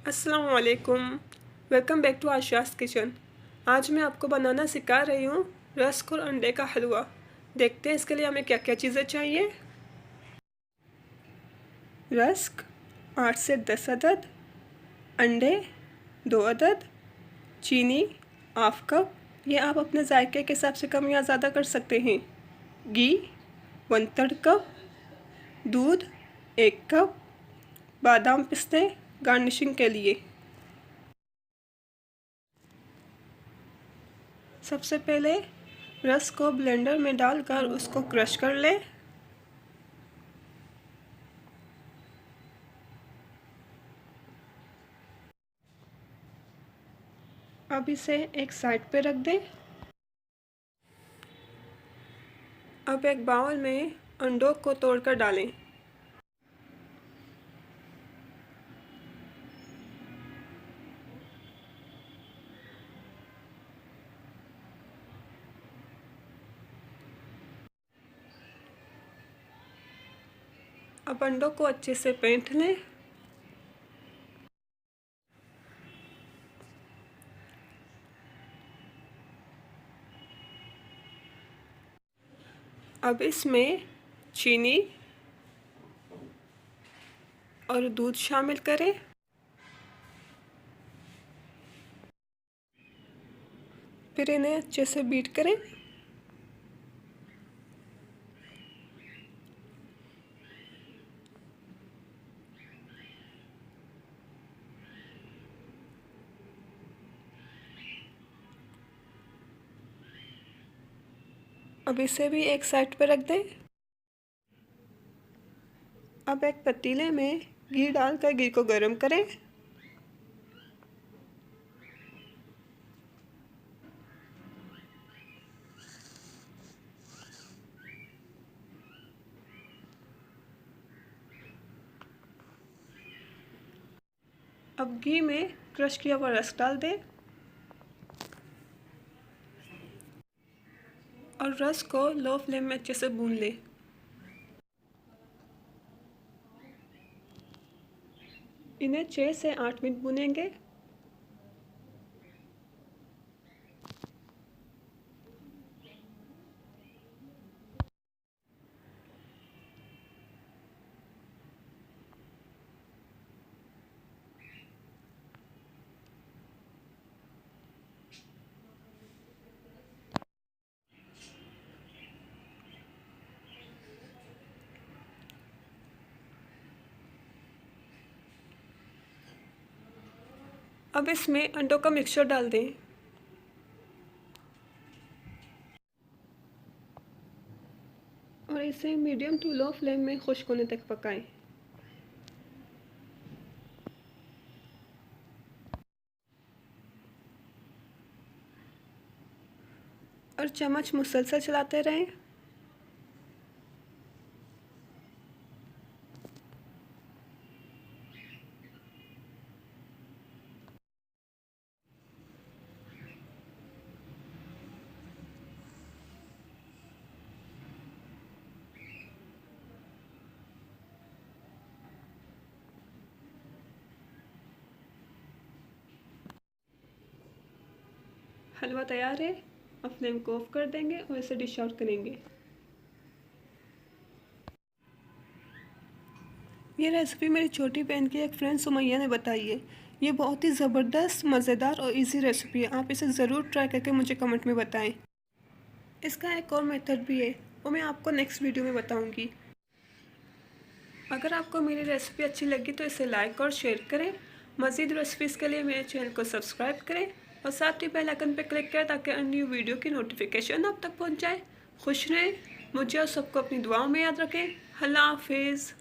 अस्सलाम वालेकुम। Welcome back to Ayesha's kitchen. आज मैं आपको बनाना सिखा रही हूँ रस्क और अंडे का हलवा। देखते हैं इसके लिए हमें क्या क्या चीज़ें चाहिए। रस्क 8 से 10 अदद, अंडे 2 अदद, चीनी हाफ कप, ये आप अपने जायके के हिसाब से कम या ज़्यादा कर सकते हैं। घी 1/3 कप, दूध 1 कप, बादाम पिस्ते गार्निशिंग के लिए। सबसे पहले रस को ब्लेंडर में डालकर उसको क्रश कर लें। अब इसे एक साइड पे रख दें। अब एक बाउल में अंडों को तोड़कर डालें। अब अंडों को अच्छे से फेंट लें। अब इसमें चीनी और दूध शामिल करें। फिर इन्हें अच्छे से बीट करें। अब इसे भी एक साइड पर रख दें। अब एक पतीले में घी डालकर घी को गर्म करें। अब घी में क्रश किया हुआ रस डाल दें और रस को लो फ्लेम में अच्छे से भून लें। इन्हें 6 से 8 मिनट भूनेंगे। अब इसमें अंडों का मिक्सचर डाल दें और इसे मीडियम टू लो फ्लेम में खुश्क होने तक पकाएं। और चम्मच मुसलसल चलाते रहें। हलवा तैयार है। अब फ्लेम को ऑफ कर देंगे और इसे डिश आउट करेंगे। ये रेसिपी मेरी छोटी बहन की एक फ्रेंड सुमैया ने बताई है। ये बहुत ही ज़बरदस्त, मज़ेदार और इजी रेसिपी है। आप इसे ज़रूर ट्राई करके मुझे कमेंट में बताएं। इसका एक और मेथड भी है, वो मैं आपको नेक्स्ट वीडियो में बताऊंगी। अगर आपको मेरी रेसिपी अच्छी लगी तो इसे लाइक और शेयर करें। मज़ीद रेसिपीज़ के लिए मेरे चैनल को सब्सक्राइब करें और साथ ही बेल आइकन पर क्लिक करें ताकि अन्य वीडियो की नोटिफिकेशन आप तक पहुँच जाए। खुश रहें, मुझे और सबको अपनी दुआओं में याद रखें। अल्लाह हाफिज़।